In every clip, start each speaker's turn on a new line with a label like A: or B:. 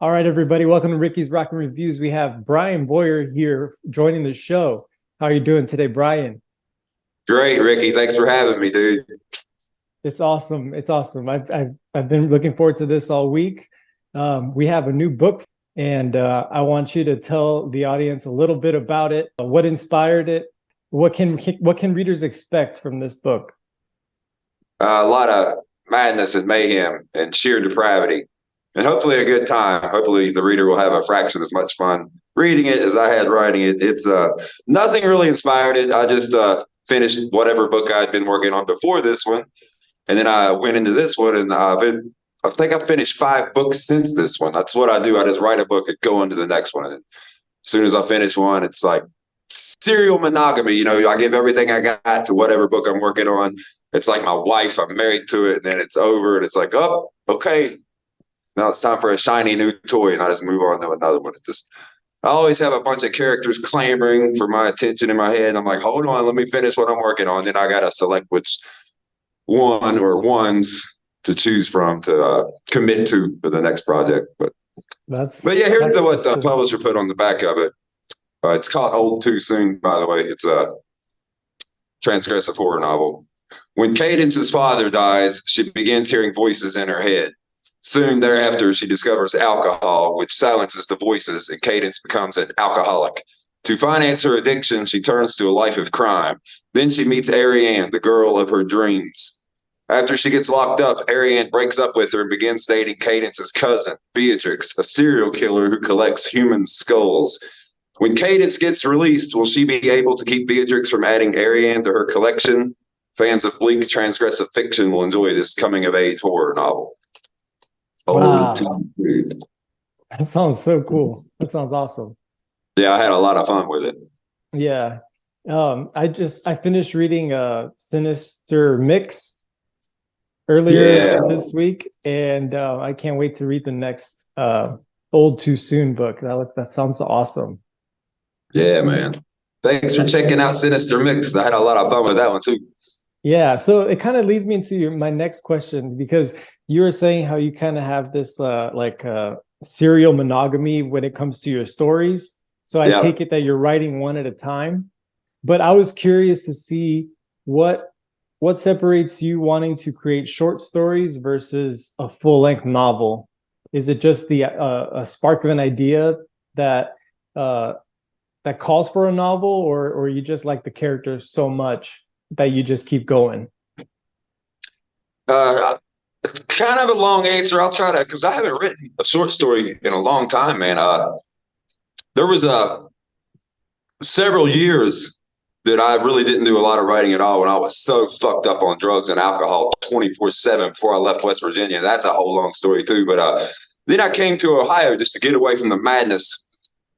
A: All right, everybody, welcome to Ricky's Rockin' Reviews. We have Brian Bowyer here joining the show. How are you doing today, Brian?
B: Great, Ricky. Thanks for having me, dude.
A: It's awesome. It's awesome. I've been looking forward to this all week. We have a new book, and I want you to tell the audience a little bit about it. What inspired it? What can readers expect from this book?
B: A lot of madness and mayhem and sheer depravity, and hopefully a good time. Hopefully, the reader will have a fraction as much fun reading it as I had writing it. It's nothing really inspired it. I just finished whatever book I'd been working on before this one, and then I went into this one, and I think I've finished 5 books since this one. That's what I do. I just write a book and go into the next one. And as soon as I finish one, it's like serial monogamy. I give everything I got to whatever book I'm working on. It's like my wife. I'm married to it, and then it's over, and it's like, oh, okay, now it's time for a shiny new toy, and I just move on to another one. I always have a bunch of characters clamoring for my attention in my head. I'm like, hold on, let me finish what I'm working on. Then I gotta select which one or ones to choose from to commit to for the next project. But
A: That's
B: but yeah, here's what
A: that's
B: the
A: cool.
B: publisher put on the back of it. It's called Old Too Soon, by the way. It's a transgressive horror novel. When Cadence's father dies, she begins hearing voices in her head. Soon thereafter, she discovers alcohol, which silences the voices, and Cadence becomes an alcoholic. To finance her addiction, she turns to a life of crime. Then she meets Ariane, the girl of her dreams. After she gets locked up, Ariane breaks up with her and begins dating Cadence's cousin, Beatrix, a serial killer who collects human skulls. When Cadence gets released, will she be able to keep Beatrix from adding Ariane to her collection? Fans of bleak transgressive fiction will enjoy this coming of age horror novel. Oh,
A: Wow, that sounds so cool. That sounds awesome.
B: yeah, I had a lot of fun with it.
A: Yeah. I finished reading Sinister Mix earlier
B: Yeah,
A: this week, and I can't wait to read the next Old Too Soon book. That sounds awesome.
B: yeah, man. Thanks for checking out Sinister Mix. I had a lot of fun with that one too.
A: Yeah, so it kind of leads me into my next question because you were saying how you kind of have this serial monogamy when it comes to your stories. So I
B: Yeah.
A: take it that you're writing one at a time. But I was curious to see what what separates you wanting to create short stories versus a full-length novel. Is it just the a spark of an idea that uh, that calls for a novel, or you just like the characters so much that you just keep going?
B: It's kind of a long answer. I'll try to, because I haven't written a short story in a long time, man. There was several years that I really didn't do a lot of writing at all when I was so fucked up on drugs and alcohol 24/7 before I left West Virginia. That's a whole long story too. But then I came to Ohio just to get away from the madness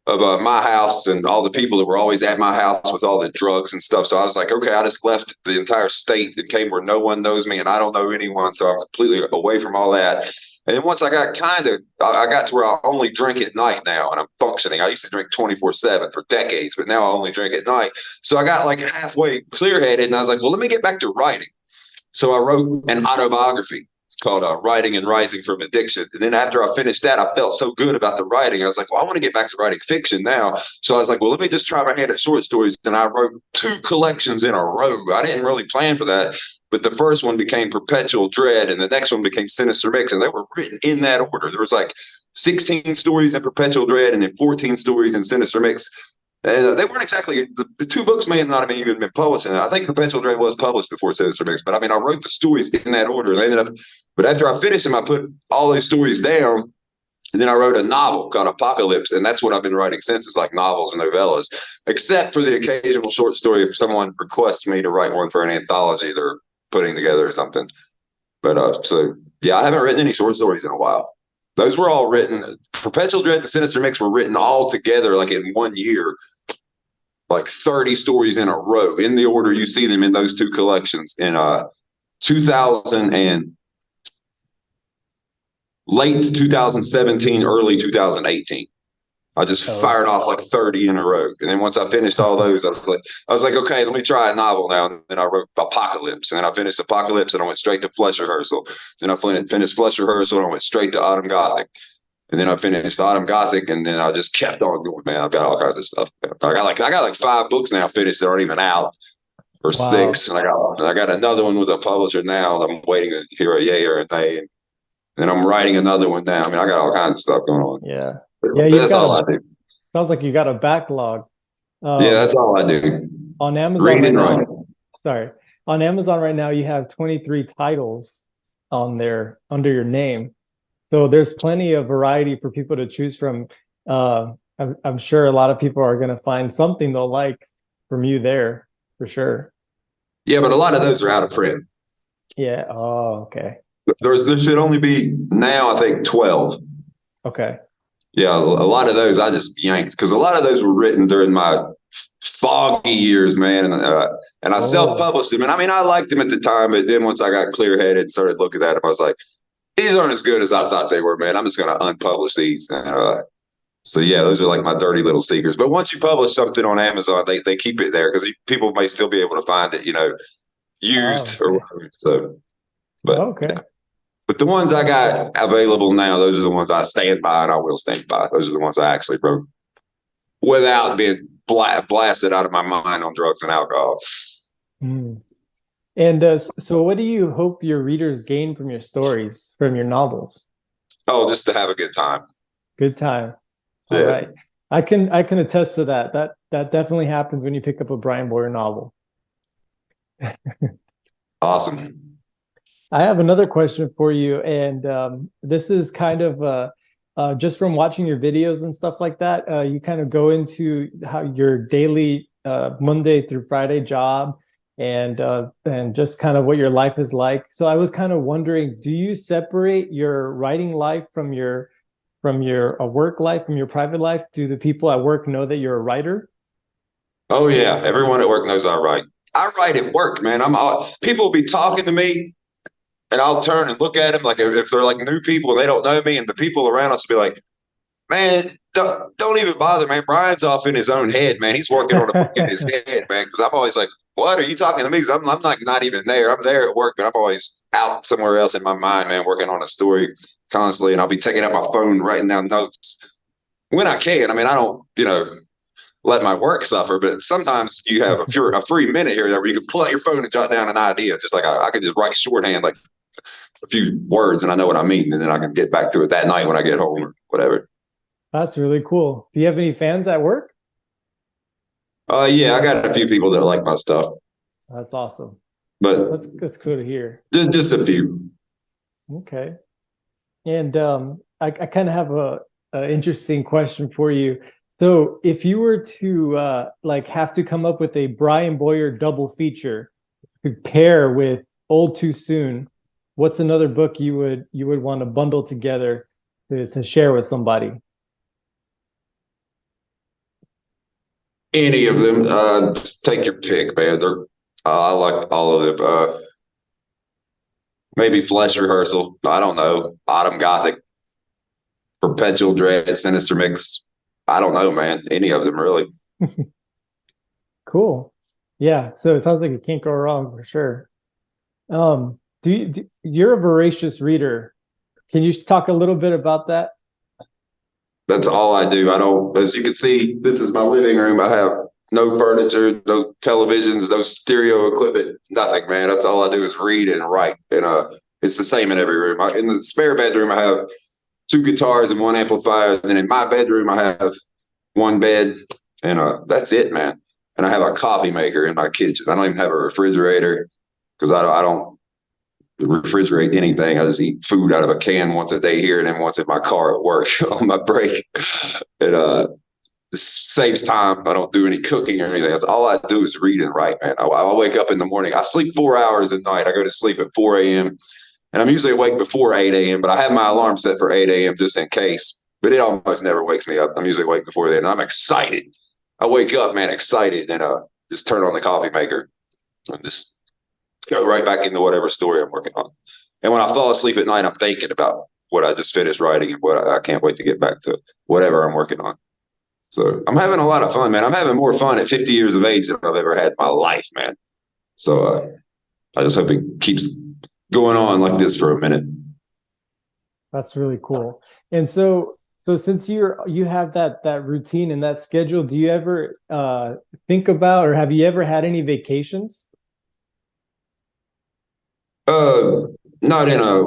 B: of my house and all the people that were always at my house with all the drugs and stuff. So I was like, okay, I just left the entire state and came where no one knows me and I don't know anyone. So I'm completely away from all that. And then once I got I got to where I only drink at night now and I'm functioning. I used to drink 24/7 for decades, but now I only drink at night. So I got like halfway clear headed and I was like, well, let me get back to writing. So I wrote an autobiography called Writing and Rising from Addiction. And then after I finished that, I felt so good about the writing. I was like, well, I want to get back to writing fiction now. So I was like, well, let me just try my hand at short stories. And I wrote 2 collections in a row. I didn't really plan for that. But the first one became Perpetual Dread, and the next one became Sinister Mix. And they were written in that order. There was like 16 stories in Perpetual Dread and then 14 stories in Sinister Mix. And they weren't exactly the 2 books may not have even been published. And I think Perpetual Dread was published before Sinister Mix, but I mean, I wrote the stories in that order. And I ended up, but after I finished them, I put all those stories down. And then I wrote a novel called Apocalypse, and that's what I've been writing since. It's like novels and novellas, except for the occasional short story if someone requests me to write one for an anthology they're putting together or something. But so yeah, I haven't written any short stories in a while. Those were all written. Perpetual Dread and Sinister Mix were written all together, like in one year, like 30 stories in a row in the order you see them in those 2 collections in 2000 and late 2017, early 2018. I just
A: Oh,
B: fired off like 30 in a row. And then once I finished all those, I was like, okay, let me try a novel now. And then I wrote Apocalypse. And then I finished Apocalypse and I went straight to Flesh Rehearsal. Then I finished Flesh Rehearsal and I went straight to Autumn Gothic. And then I finished Autumn Gothic, and then I just kept on going, man. I've got all kinds of stuff. I got like 5 books now finished that aren't even out, or
A: Wow.
B: 6. And I got another one with a publisher now. I'm waiting to hear a yay or a nay. And then I'm writing another one now. I mean, I got all kinds of stuff going on.
A: Yeah. Yeah,
B: But
A: you've
B: that's
A: got
B: all
A: a
B: I do.
A: sounds like you got a backlog.
B: Yeah,
A: Um,
B: that's all I do.
A: on Amazon
B: Read
A: right
B: and
A: now,
B: write.
A: sorry. On Amazon right now, you have 23 titles on there under your name. So there's plenty of variety for people to choose from. I'm sure a lot of people are going to find something they'll like from you there for sure.
B: Yeah, but a lot of those are out of print.
A: Yeah. Oh, okay.
B: There should only be now, I think, 12.
A: Okay.
B: Yeah, a lot of those I just yanked because a lot of those were written during my foggy years, man, and I
A: Oh,
B: self-published them. And I mean, I liked them at the time, but then once I got clear-headed and started looking at them, I was like, these aren't as good as I thought they were, man. I'm just going to unpublish these. So yeah, those are like my dirty little secrets. But once you publish something on Amazon, they keep it there because people may still be able to find it,
A: oh,
B: used or
A: okay.
B: whatever. So, but
A: Okay.
B: yeah. But the ones I got available now, those are the ones I stand by and I will stand by. Those are the ones I actually wrote without being blasted out of my mind on drugs and alcohol.
A: Mm. And so what do you hope your readers gain from your stories, from your novels?
B: Oh, just to have a good time.
A: Good time. All
B: Yeah.
A: right. I can attest to that. That definitely happens when you pick up a Brian Bowyer novel.
B: Awesome.
A: I have another question for you, and this is kind of just from watching your videos and stuff like that. You kind of go into how your daily Monday through Friday job, and just kind of what your life is like. So I was kind of wondering, do you separate your writing life from your work life, from your private life? Do the people at work know that you're a writer?
B: Oh yeah, everyone at work knows I write. I write at work, man. People will be talking to me, and I'll turn and look at them like if they're like new people and they don't know me, and the people around us will be like, "Man, don't even bother, man. Brian's off in his own head, man. He's working on a book in his head, man." Because I'm always like, "What are you talking to me?" Because I'm like not even there. I'm there at work, but I'm always out somewhere else in my mind, man, working on a story constantly, and I'll be taking out my phone, writing down notes when I can. I mean, I don't, let my work suffer, but sometimes you have a free minute here where you can pull out your phone and jot down an idea. Just like I could just write shorthand like a few words and I know what I mean, and then I can get back to it that night when I get home or whatever.
A: That's really cool. Do you have any fans at work?
B: Yeah, I got a few people that like my stuff,
A: That's awesome.
B: but
A: That's cool to hear.
B: just a few.
A: Okay. And I kind of have a interesting question for you. So if you were to like have to come up with a Brian Bowyer double feature to pair with Old Too Soon, what's another book you would want to bundle together to share with somebody?
B: Any of them, just take your pick, man. I like all of them. Maybe Flesh Rehearsal. I don't know. Autumn Gothic, Perpetual Dread, Sinister Mix. I don't know, man. Any of them really.
A: Cool. Yeah. So it sounds like it can't go wrong for sure. You're a voracious reader. Can you talk a little bit about that?
B: That's all I do. I don't, as you can see, this is my living room. I have no furniture, no televisions, no stereo equipment, nothing, man. That's all I do is read and write. And it's the same in every room. In the spare bedroom, I have 2 guitars and 1 amplifier. And then in my bedroom, I have 1 bed, and that's it, man. And I have a coffee maker in my kitchen. I don't even have a refrigerator because I don't refrigerate anything. I just eat food out of a can once a day here and then once in my car at work on my break. It this saves time. I don't do any cooking or anything. That's all I do is read and write, man. I wake up in the morning. I sleep 4 hours at night. I go to sleep at 4 a.m. and I'm usually awake before 8 a.m. But I have my alarm set for 8 a.m. just in case. But it almost never wakes me up. I'm usually awake before then. And I'm excited. I wake up, man, excited, and just turn on the coffee maker and just go right back into whatever story I'm working on. And when I fall asleep at night, I'm thinking about what I just finished writing and what I can't wait to get back to whatever I'm working on. So I'm having a lot of fun, man. I'm having more fun at 50 years of age than I've ever had in my life, man. So I just hope it keeps going on like this for a minute.
A: That's really cool. And so So since you have that routine and that schedule, do you ever think about, or have you ever had any vacations?
B: Uh, Not in a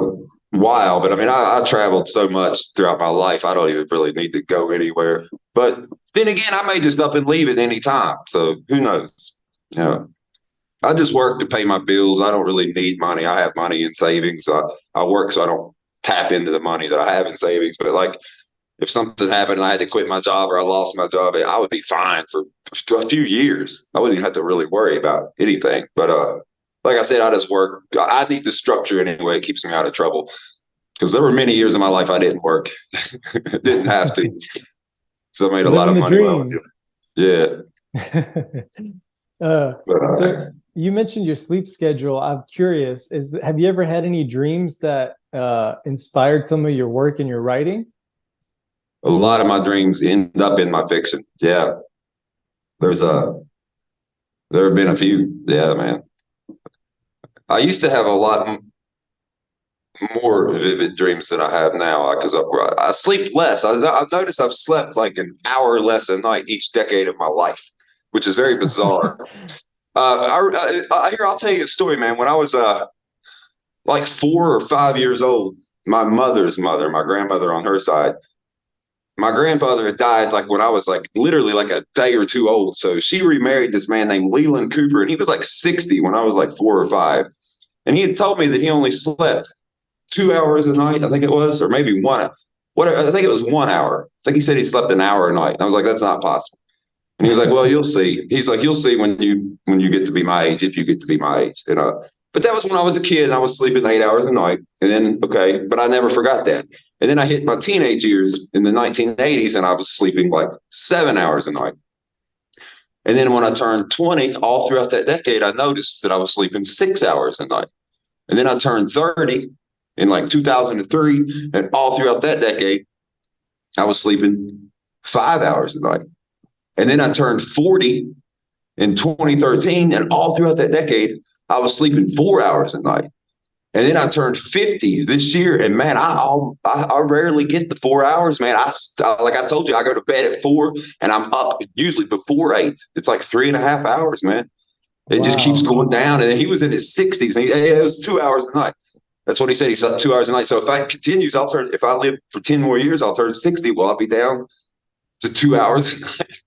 B: while, but I mean, I traveled so much throughout my life. I don't even really need to go anywhere. But then again, I may just up and leave at any time. So who knows? Yeah. I just work to pay my bills. I don't really need money. I have money in savings. I work so I don't tap into the money that I have in savings. But like, if something happened and I had to quit my job or I lost my job, I would be fine for a few years. I wouldn't even have to really worry about anything. But like I said, I just work. I need the structure anyway. It keeps me out of trouble because there were many years in my life I didn't work, didn't have to. So I made a lot
A: Living
B: of
A: the
B: money when I was
A: dream.
B: doing it. But
A: So you mentioned your sleep schedule. I'm curious, have you ever had any dreams that inspired some of your work and your writing?
B: a lot of my dreams end up in my fiction. Yeah, there's a there have been a few. Yeah, man. I used to have a lot more vivid dreams than I have now because I sleep less. I've noticed I've slept like an hour less a night each decade of my life, which is very bizarre. Here, I'll tell you a story, man. When I was like 4 or 5 years old, my mother's mother, my grandmother on her side, my grandfather had died like when I was like literally like a day or two old. So she remarried this man named Leland Cooper, and he was like 60 when I was like 4 or 5. And he had told me that he only slept 2 hours a night, I think it was, or maybe one. What I think it was 1 hour. I think he said he slept an hour a night. And I was like, that's not possible. And he was like, well, you'll see. He's like, you'll see when you get to be my age, if you get to be my age. But that was when I was a kid and I was sleeping 8 hours a night. And then but I never forgot that. And then I hit my teenage years in the 1980s and I was sleeping like 7 hours a night. And then when I turned 20, all throughout that decade, I noticed that I was sleeping 6 hours a night. And then I turned 30 in like 2003, and all throughout that decade, I was sleeping 5 hours a night. And then I turned 40 in 2013, and all throughout that decade, I was sleeping 4 hours a night. And then I turned 50 this year, and man, I rarely get the 4 hours, man. Like I told you, I go to bed at 4, and I'm up usually before 8. It's like 3.5 hours, man. It just keeps
A: Wow,
B: going down. And he was in his 60s, and it was 2 hours a night. That's what he said. He slept 2 hours a night. So if that continues, if I live for 10 more years, I'll turn 60. Well, I'll be down to 2 hours a night.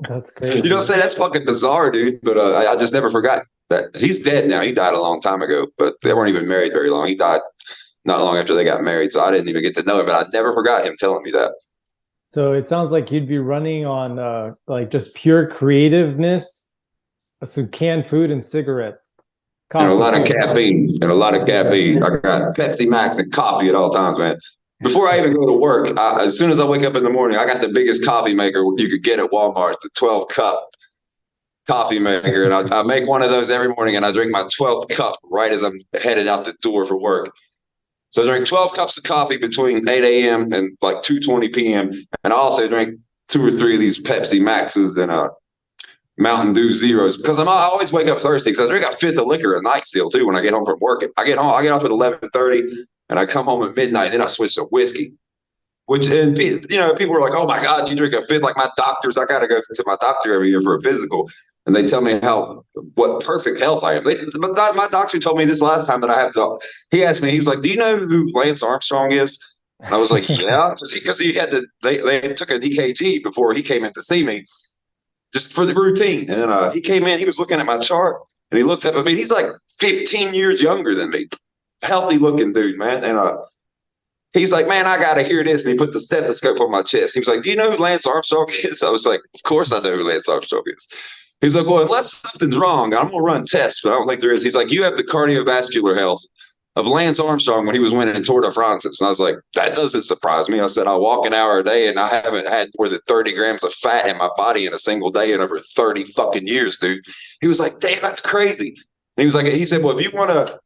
A: that's
B: You know what I'm
A: crazy.
B: saying? That's fucking bizarre, dude. But I just never forgot that. He's dead now. He died a long time ago, but they weren't even married very long. He died not long after they got married. So I didn't even get to know him, but I never forgot him telling me that.
A: So it sounds like you'd be running on like just pure creativeness, some canned food and cigarettes,
B: And a
A: coffee
B: lot of
A: too.
B: caffeine and a lot of caffeine. I got Pepsi Max and coffee at all times, man. Before I even go to work, as soon as I wake up in the morning, I got the biggest coffee maker you could get at Walmart, the 12 cup coffee maker. And I make one of those every morning and I drink my 12th cup right as I'm headed out the door for work. So I drink 12 cups of coffee between 8 a.m. and like 2:20 p.m. And I also drink 2 or 3 of these Pepsi Maxes and Mountain Dew Zeros because I always wake up thirsty because I drink a fifth of liquor a night still too when I get home from work. I get off at 11:30 and I come home at midnight. Then I switch to whiskey, and people are like, "Oh my God, you drink a fifth?" Like my doctors, I got to go to my doctor every year for a physical, and they tell me what perfect health I am. My doctor told me this last time that I have the. He asked me, he was like, "Do you know who Lance Armstrong is?" And I was like, "Yeah," because he had to. They took an EKG before he came in to see me just for the routine. And then he came in, he was looking at my chart and he looked up at me. He's like 15 years younger than me. Healthy looking dude, man. And he's like, man, I got to hear this. And he put the stethoscope on my chest. He was like, do you know who Lance Armstrong is? I was like, of course I know who Lance Armstrong is. He's like, well, unless something's wrong, I'm going to run tests, but I don't think there is. He's like, you have the cardiovascular health of Lance Armstrong when he was winning Tour de France. And I was like, that doesn't surprise me. I said, I walk an hour a day and I haven't had more than 30 grams of fat in my body in a single day in over 30 fucking years, dude. He was like, damn, that's crazy. And he said, well, if you want to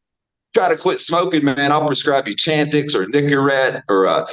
B: try to quit smoking, man, I'll prescribe you Chantix or Nicorette or,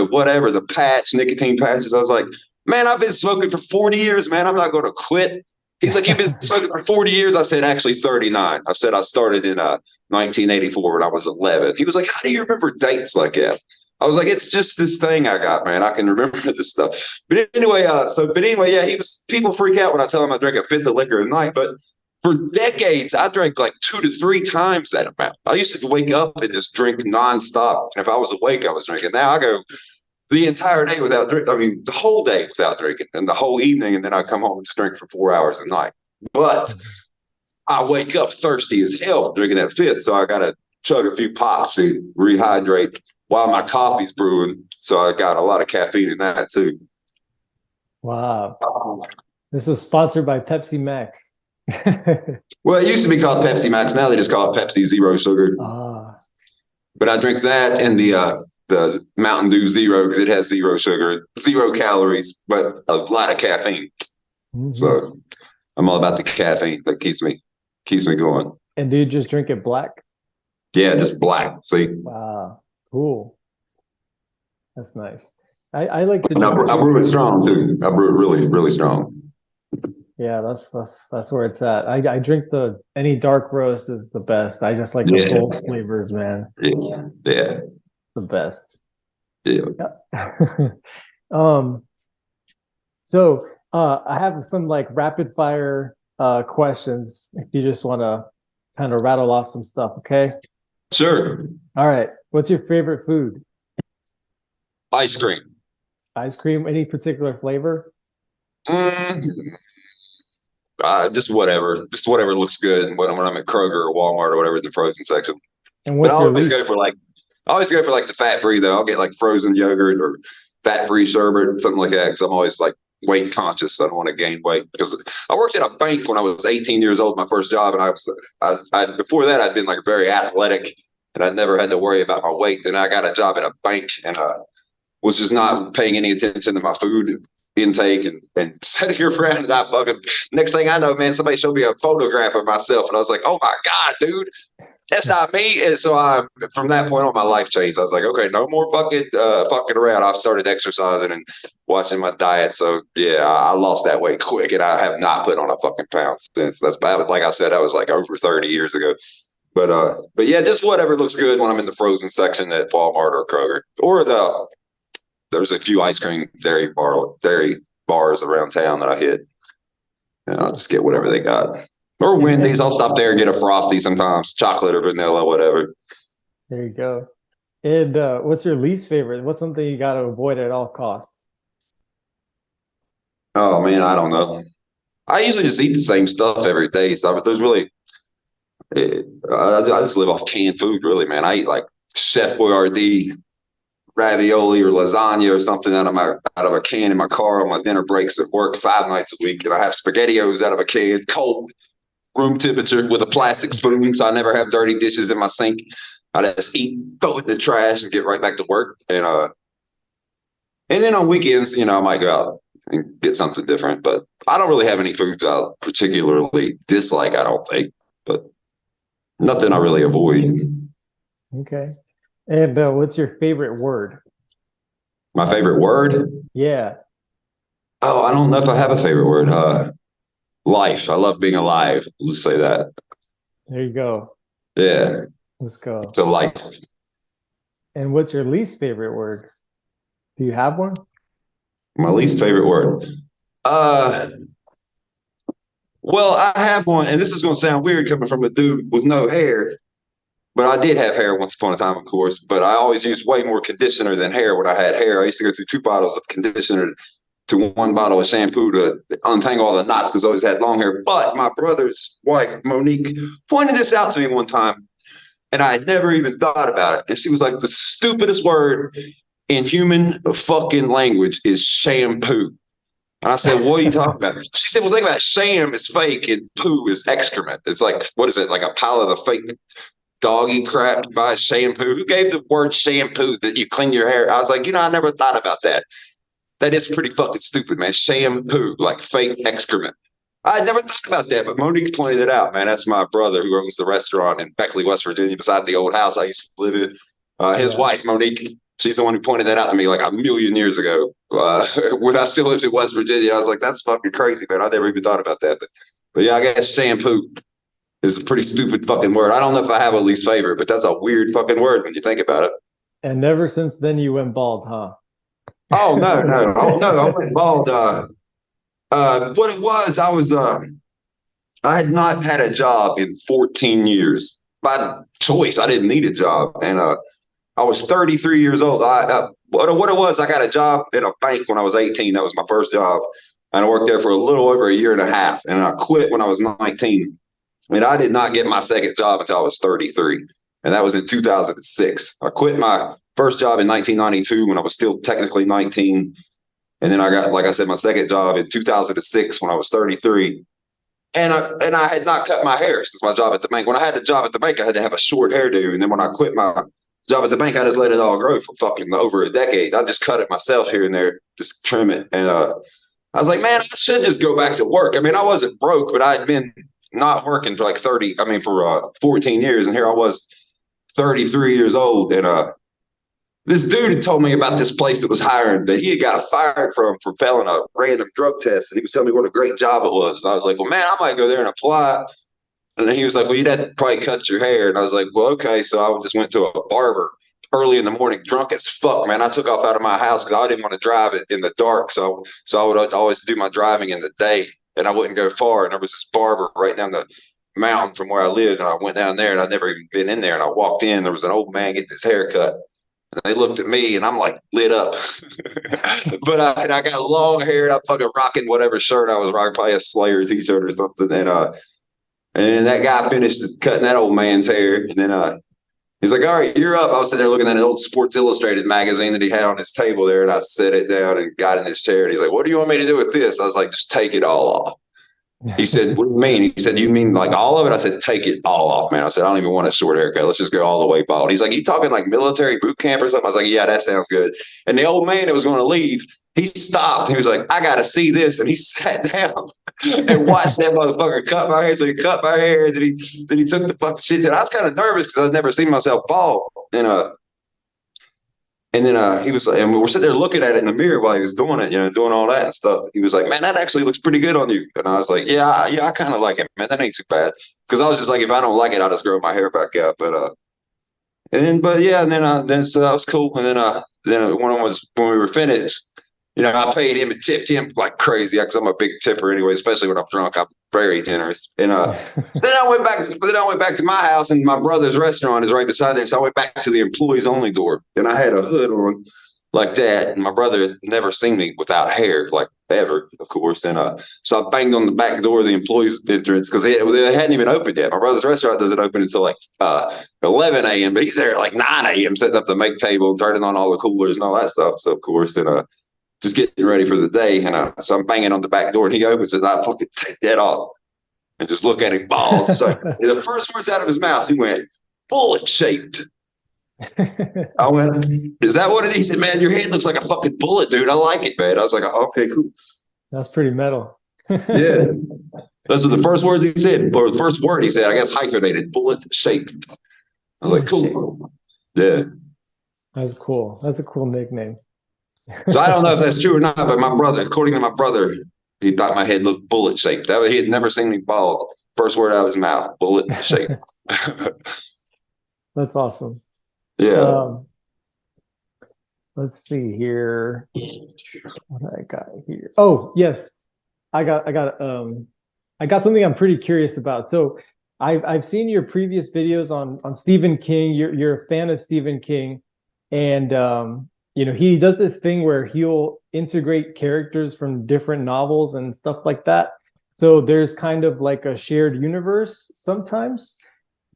B: whatever, the patch, nicotine patches. I was like, man, I've been smoking for 40 years, man. I'm not going to quit. He's like, you've been smoking for 40 years. I said, actually 39. I said, I started in 1984 when I was 11. He was like, how do you remember dates like that? I was like, it's just this thing I got, man. I can remember this stuff. But anyway, yeah, people freak out when I tell them I drink a fifth of liquor a night, but for decades, I drank like 2 to 3 times that amount. I used to wake up and just drink nonstop. And if I was awake, I was drinking. Now I go the entire day without drinking. I mean, the whole day without drinking and the whole evening. And then I come home and just drink for 4 hours a night. But I wake up thirsty as hell drinking that fifth. So I got to chug a few pops to rehydrate while my coffee's brewing. So I got a lot of caffeine in that too.
A: Wow. This is sponsored by Pepsi Max.
B: Well, it used to be called Pepsi Max. Now they just call it Pepsi Zero Sugar. But I drink that and the Mountain Dew Zero because it has 0 sugar, 0 calories, but a lot of caffeine. Mm-hmm. So I'm all about the caffeine that keeps me going.
A: And do you just drink it black?
B: Yeah, just black. See?
A: Wow, cool. That's nice. I like to.
B: I brew it strong too. I brew it really, really strong.
A: Yeah, that's where it's at. I drink any dark roast is the best. I just like the bold flavors, man.
B: Yeah.
A: The best.
B: Yeah.
A: So I have some like rapid fire questions if you just want to kind of rattle off some stuff, okay?
B: Sure.
A: All right. What's your favorite food?
B: Ice cream.
A: Ice cream, any particular flavor?
B: Just whatever looks good when I'm at Kroger or Walmart or whatever in the frozen section.
A: And what's your least?
B: I always go for like the fat-free though. I'll get like frozen yogurt or fat-free sherbet, something like that, because I'm always like weight conscious. I don't want to gain weight because I worked at a bank when I was 18 years old, my first job, and I before that I'd been like very athletic and I'd never had to worry about my weight. Then I got a job at a bank and was just not paying any attention to my food intake and sitting around and I fucking next thing I know, man, somebody showed me a photograph of myself and I was like, oh my God, dude, that's not me. And so from that point on, my life changed. I was like, okay, no more fucking around. I've started exercising and watching my diet. So yeah, I lost that weight quick and I have not put on a fucking pound since. That's bad. Like I said, that was like over 30 years ago. But yeah, just whatever looks good when I'm in the frozen section at Walmart or Kroger or there's a few ice cream dairy bars around town that I hit. And I'll just get whatever they got. Or Wendy's. I'll stop there and get a Frosty sometimes. Chocolate or vanilla, whatever.
A: There you go. And what's your least favorite? What's something you got to avoid at all costs?
B: Oh, man, I don't know. I usually just eat the same stuff every day. So there's really, I just live off canned food, really, man. I eat like Chef Boyardee ravioli or lasagna or something out of a can in my car on my dinner breaks at work 5 nights a week, and I have SpaghettiOs out of a can, cold, room temperature, with a plastic spoon, so I never have dirty dishes in my sink. I just eat, throw it in the trash, and get right back to work. And then on weekends, I might go out and get something different. But I don't really have any foods I particularly dislike. I don't think, but nothing I really avoid.
A: Okay. And what's your favorite word?
B: My favorite word?
A: Yeah.
B: Oh, I don't know if I have a favorite word. Life. I love being alive. Let's just say that.
A: There you go.
B: Yeah.
A: Let's go.
B: So life.
A: And what's your least favorite word? Do you have one?
B: My least favorite word. Well, I have one, and this is going to sound weird coming from a dude with no hair. But I did have hair once upon a time, of course, but I always used way more conditioner than hair when I had hair. I used to go through 2 bottles of conditioner to 1 bottle of shampoo to untangle all the knots because I always had long hair. But my brother's wife, Monique, pointed this out to me one time, and I had never even thought about it. And she was like, the stupidest word in human fucking language is shampoo. And I said, what are you talking about? She said, well, think about it. Sham is fake and poo is excrement. It's like, what is it, like a pile of the fake doggy crap by shampoo? Who gave the word shampoo that you clean your hair? I was like, I never thought about that. That is pretty fucking stupid, man. Shampoo, like fake excrement. I never thought about that, but Monique pointed it out, man. That's my brother who owns the restaurant in Beckley, West Virginia, beside the old house I used to live in. His wife, Monique, she's the one who pointed that out to me like a million years ago when I still lived in West Virginia. I was like, that's fucking crazy, man. I never even thought about that. But yeah, I guess shampoo is a pretty stupid fucking word. I don't know if I have a least favorite, but that's a weird fucking word when you think about it.
A: And never since then you went bald, huh?
B: Oh no, I went bald. What it was, I had not had a job in 14 years by choice. I didn't need a job, and I was 33 years old. What it was, I got a job in a bank when I was 18. That was my first job, and I worked there for a little over a year and a half. And I quit when I was 19. And I did not get my second job until I was 33, and that was in 2006. I quit my first job in 1992 when I was still technically 19, and then I got, like I said, my second job in 2006 when I was 33. And I had not cut my hair since my job at the bank. When I had the job at the bank, I had to have a short hairdo, and then when I quit my job at the bank, I just let it all grow for fucking over a decade. I just cut it myself here and there, just trim it. And I was like, man, I should just go back to work. I mean, I wasn't broke, but I had been not working for like 14 years. And here I was 33 years old. And this dude had told me about this place that was hiring, that he had got fired from for failing a random drug test. And he was telling me what a great job it was. And I was like, well, man, I might go there and apply. And then he was like, well, you'd have to probably cut your hair. And I was like, well, okay. So I just went to a barber early in the morning, drunk as fuck, man. I took off out of my house because I didn't want to drive it in the dark. So I would always do my driving in the day, and I wouldn't go far. And there was this barber right down the mountain from where I lived. And I went down there, and I'd never even been in there. And I walked in, there was an old man getting his hair cut. And they looked at me, and I'm like lit up. But I got long hair, and I'm fucking rocking whatever shirt I was rocking, probably a Slayer t-shirt or something. And that guy finished cutting that old man's hair. And then he's like, all right, you're up. I was sitting there looking at an old Sports Illustrated magazine that he had on his table there. And I set it down and got in his chair. And he's like, what do you want me to do with this? I was like, just take it all off. He said, what do you mean? He said, you mean like all of it? I said, take it all off, man. I said, I don't even want a short haircut. Let's just go all the way bald. He's like, you talking like military boot camp or something? I was like, yeah, that sounds good. And the old man that was going to leave, he stopped. He was like, I got to see this. And he sat down and watched that motherfucker cut my hair. So he cut my hair. Then he took the fucking shit. I was kind of nervous because I'd never seen myself bald. And then he was like, and we were sitting there looking at it in the mirror while he was doing it, doing all that and stuff. He was like, man, that actually looks pretty good on you. And I was like, yeah, I kind of like it, man. That ain't too bad. Because I was just like, if I don't like it, I'll just grow my hair back out. And then so that was cool. And then one of them was when we were finished, I paid him and tipped him like crazy because I'm a big tipper anyway, especially when I'm drunk. I'm very generous. And so then I went back to my house, and my brother's restaurant is right beside there. So I went back to the employees only door, and I had a hood on like that. And my brother had never seen me without hair, like ever, of course. And so I banged on the back door of the employees entrance because they hadn't even opened yet. My brother's restaurant doesn't open until like 11 a.m., but he's there at like 9 a.m. setting up the make table and turning on all the coolers and all that stuff. So of course, just getting ready for the day. And so I'm banging on the back door, and he opens it, and I fucking take that off and just look at him bald. So the first words out of his mouth, he went, bullet shaped. I went, is that what it is? He said, man, your head looks like a fucking bullet, dude. I like it, man. I was like, okay, cool.
A: That's pretty metal.
B: Yeah. Those are the first words he said, or the first word he said, I guess hyphenated, bullet shaped. I was like, cool. Yeah.
A: That's cool. That's a cool nickname.
B: So I don't know if that's true or not, but according to my brother, he thought my head looked bullet shaped. He had never seen me bald. First word out of his mouth, bullet shaped.
A: That's awesome.
B: Yeah.
A: Let's see here. What I got here? Oh, yes. I got something I'm pretty curious about. So I've seen your previous videos on Stephen King. You're a fan of Stephen King, and he does this thing where he'll integrate characters from different novels and stuff like that. So there's kind of like a shared universe sometimes.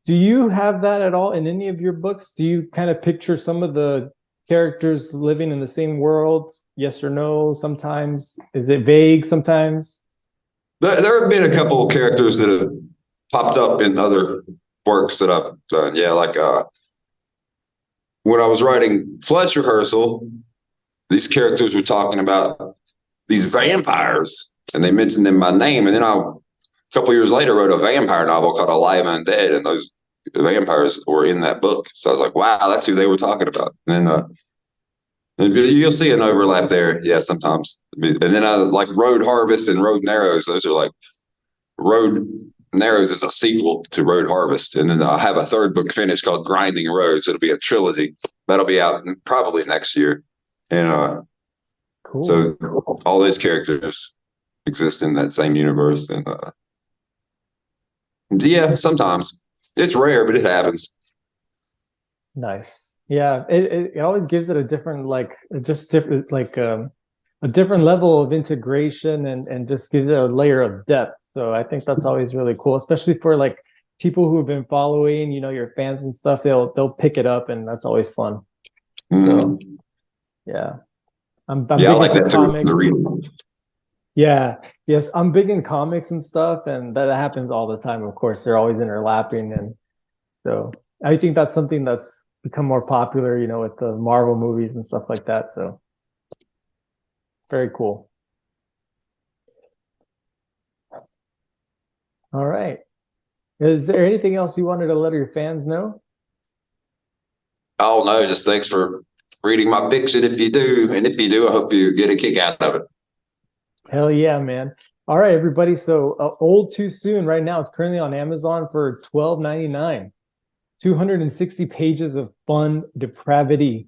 A: Do you have that at all in any of your books? Do you kind of picture some of the characters living in the same world? Yes or no? Sometimes? Is it vague sometimes?
B: There have been a couple of characters that have popped up in other works that I've done. Yeah, like when I was writing Flesh Rehearsal, these characters were talking about these vampires, and they mentioned them by name. And then a couple years later, wrote a vampire novel called Alive Undead, and those vampires were in that book. So I was like, wow, that's who they were talking about. And then you'll see an overlap there. Yeah, sometimes. And then I like Road Harvest and Road Narrows. Those are like Road Narrows is a sequel to Road Harvest. And then I have a third book finished called Grinding Roads. It'll be a trilogy. that'll be out probably next year. And
A: Cool.
B: so all those characters exist in that same universe. And yeah, sometimes it's rare, but it happens.
A: Nice. Yeah, it always gives it a different just different a different level of integration and just gives it a layer of depth. So I think that's always really cool, especially for like people who have been following, your fans and stuff. They'll pick it up, and that's always fun. So yeah, I'm
B: Yeah, I
A: big
B: like
A: into
B: that too as a
A: comics.
B: reader.
A: Yeah, yes, I'm big in comics and stuff, and that happens all the time. Of course, they're always overlapping, and so I think that's something that's become more popular, with the Marvel movies and stuff like that. So very cool. All right. Is there anything else you wanted to let your fans know?
B: Oh no, just thanks for reading my fiction if you do. And if you do, I hope you get a kick out of it.
A: Hell yeah, man. All right, everybody. So Old Too Soon right now, it's currently on Amazon for $12.99. 260 pages of fun depravity.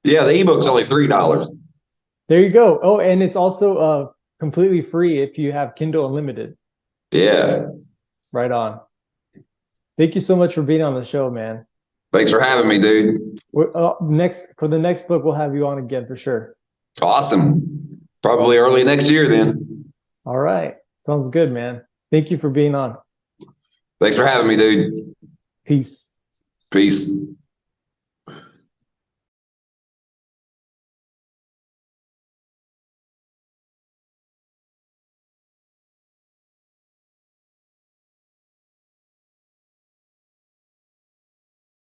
B: Yeah, the ebook's only $3.
A: There you go. Oh, and it's also completely free if you have Kindle Unlimited.
B: Yeah.
A: Right on. Thank you so much for being on the show, man.
B: Thanks for having me, dude.
A: For the next book, we'll have you on again for sure.
B: Awesome. Probably early next year then.
A: All right. Sounds good, man. Thank you for being on.
B: Thanks for having me, dude.
A: Peace.
B: Peace.